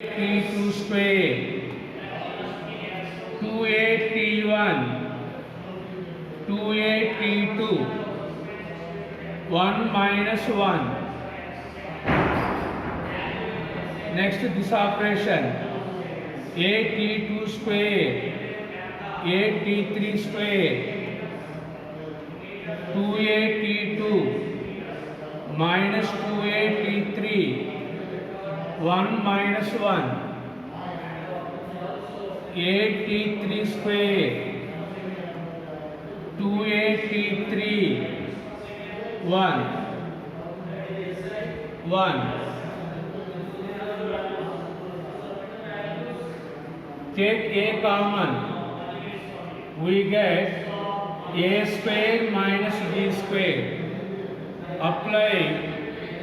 T2 square, 2a T1, 2a T2, 1 minus 1. Next this operation, a T2 square, a T3 square, 2a T2 minus 2a T3, 1 minus 1, 8t3 square, 2a T3, 1, 1. Take a common, we get a square minus b square. Apply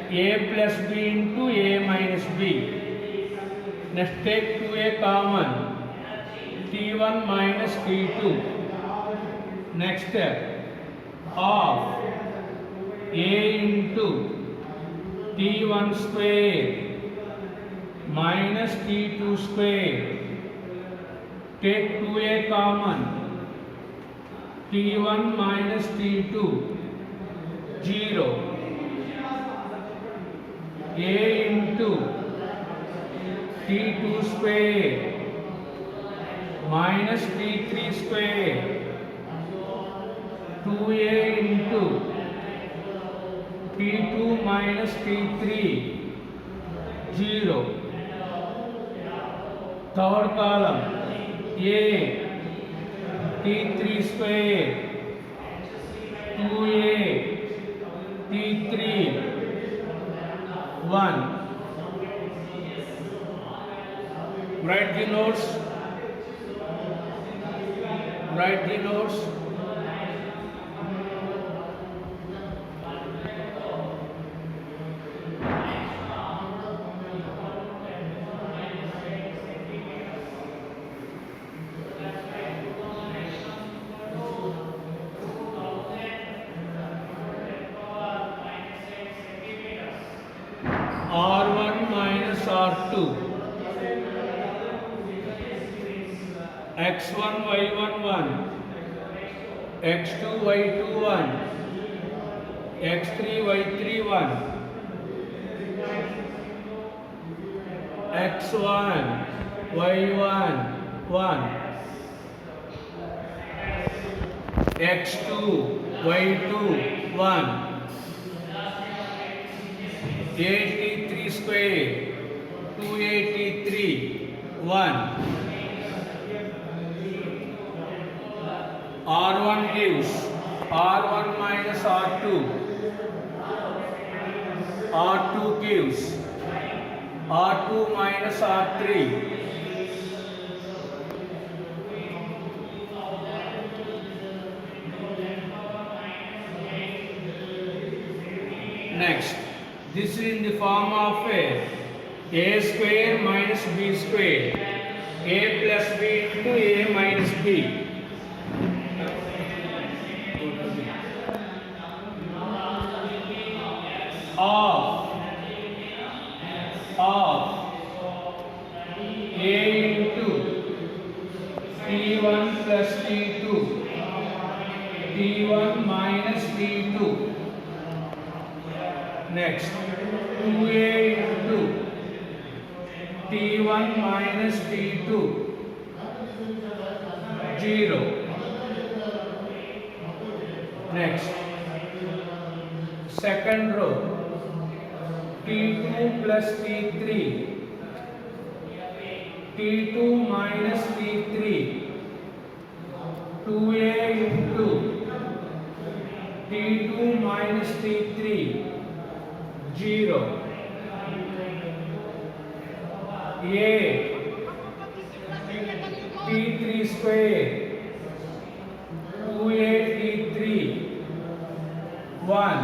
a plus b into a minus b. Next take 2a common, t1 minus t2. Next step, of a into t1 square minus t2 square. Take 2a common, t1 minus t2, 0. A into T2 square minus T3 square, 2A into T2 minus T3, 0. Third column, A T3 square, 2A T3, 1. Write the notes. Write the notes. R1 minus R2, X1 Y1 1, X2 Y2 1, X3 Y3 1, X1 Y1 1, X2 Y2 1. T3 square, 2a T3, 1. R1 gives R1 minus R2. R2 gives R2 minus R3. Next. This is in the form of a square minus b square, a plus b into a minus b. Of a into t1 plus t2, t1 minus t2. Next, 2a into t1 minus t2, 0. Next, second row, t2 plus t3, t2 minus t3, 2a into t2 minus t3, 0. A T3 square, 2a T3, 1.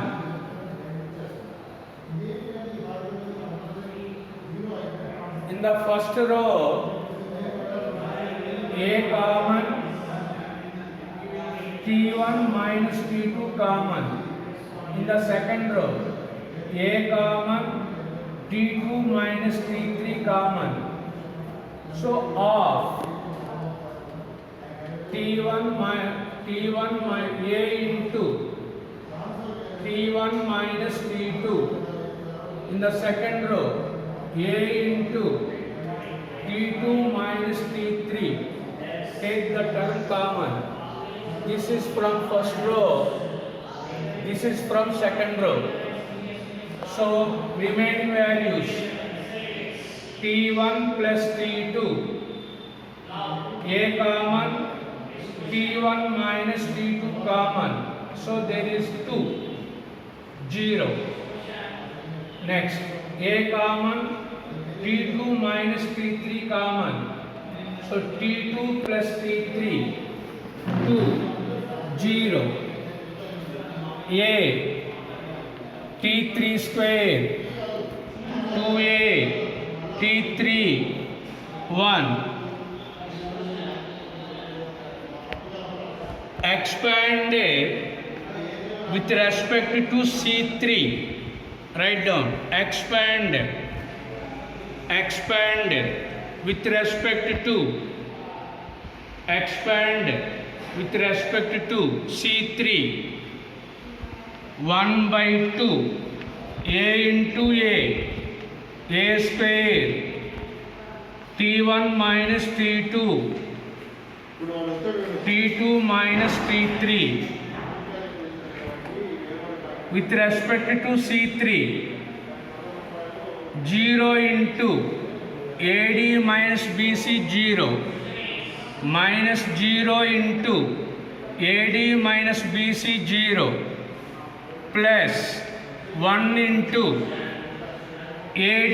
In the first row, A common, T1 minus T2 common. In the second row, A common, T2 minus T3 common. So of T1 minus A into T1 minus T2 in the second row, A into T2 minus T3, take the term common. This is from first row, this is from second row. So remaining values T1 plus T2, A common, T1 minus T2 common. So there is 2, 0. Next, A common, T2 minus T3 common. So T2 plus T3, 2, 0. A, T3 square, 2A, T3, 1. Expanded with respect to C3. Write down. Expand with respect to C3. 1 by 2. A into A square. T1 minus T2. T2 minus T3 with respect to C3, 0 into AD minus BC 0 minus 0 into AD minus BC 0 plus 1 into AD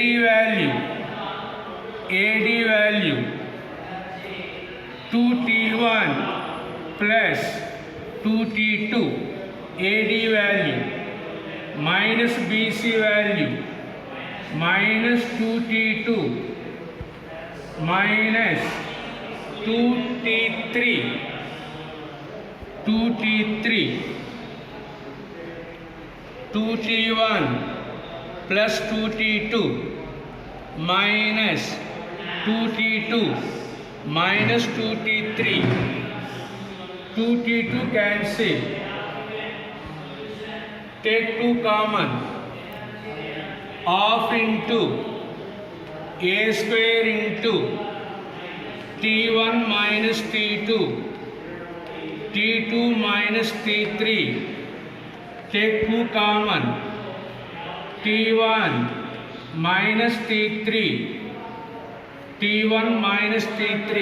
value 2T1 plus 2T2 AD value minus BC value minus 2T2 minus 2T3 2T1 plus 2T2 minus 2T2 minus 2T3, 2T2 cancel, take 2 common, half into A square into T1 minus T2, T2 minus T3, take 2 common, T1 minus T3, T1 minus T3,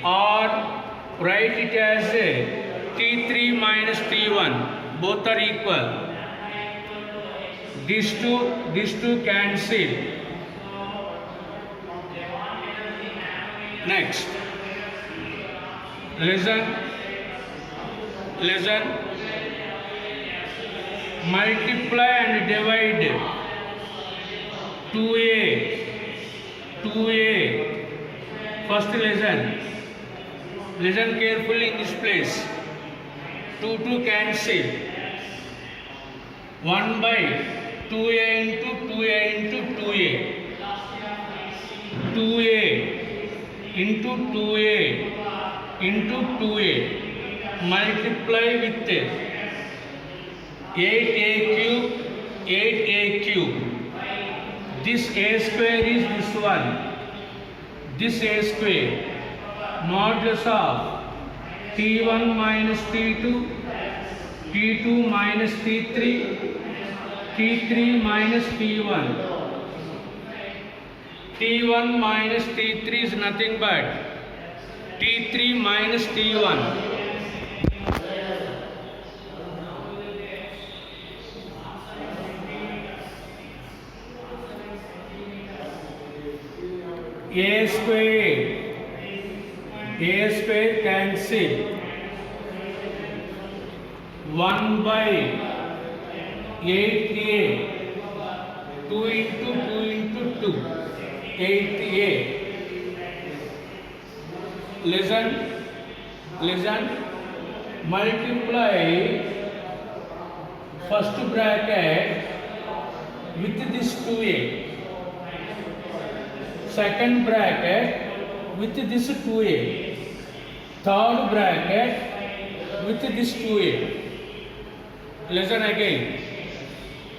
or write it as a T3 minus T1, both are equal. These two cancel. Next, listen, multiply and divide 2A, first listen carefully in this place, 2 cancel, 1 by 2A into 2A into 2A multiply with 8A cube. This A square is this one. This A square modulus of T1 minus T2, T2 minus T3, T3 minus T1. T1 minus T3 is nothing but T3 minus T1. A square cancel, 1 by 8A, 2 into 2, 8A. Listen, multiply first bracket with this 2A, second bracket with this 2a. Third bracket with this 2a. Listen again.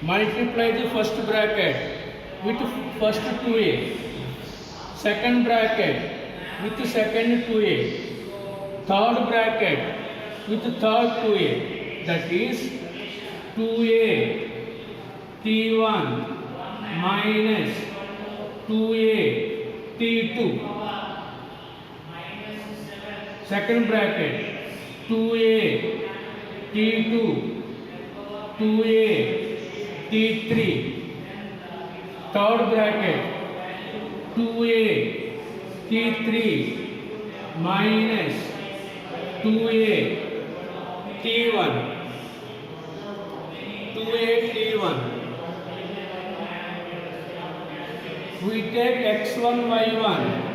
Multiply the first bracket with first 2a. Second bracket with second 2a. Third bracket with third 2a. That is 2a t1 minus 2a t2. Second bracket 2a t2 2a t3. Third bracket 2a t3 minus 2a t1. 2a t1. We take x1 y1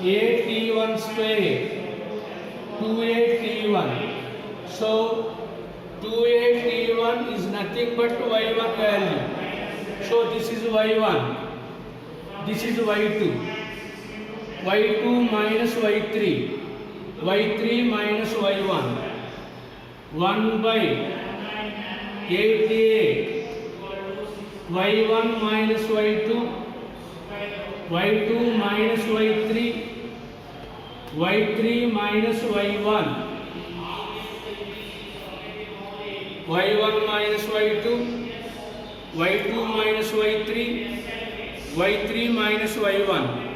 a t1 square 2a t1. So 2a t1 is nothing but y1 value. So this is y1, this is y2. y2 minus y3, y3 minus y1. 1 by 8a y1 minus y2, y2 minus y3, y3 minus y1, y1 minus y2, y2 minus y3, y3 minus y1.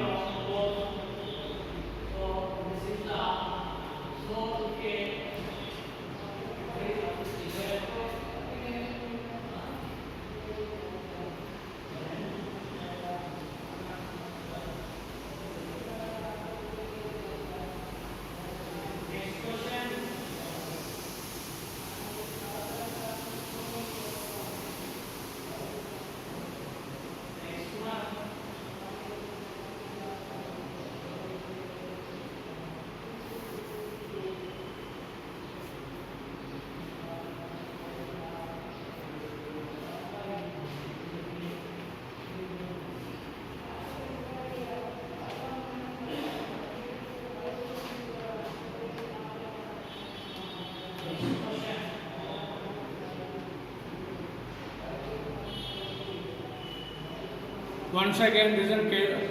Once again, listen carefully.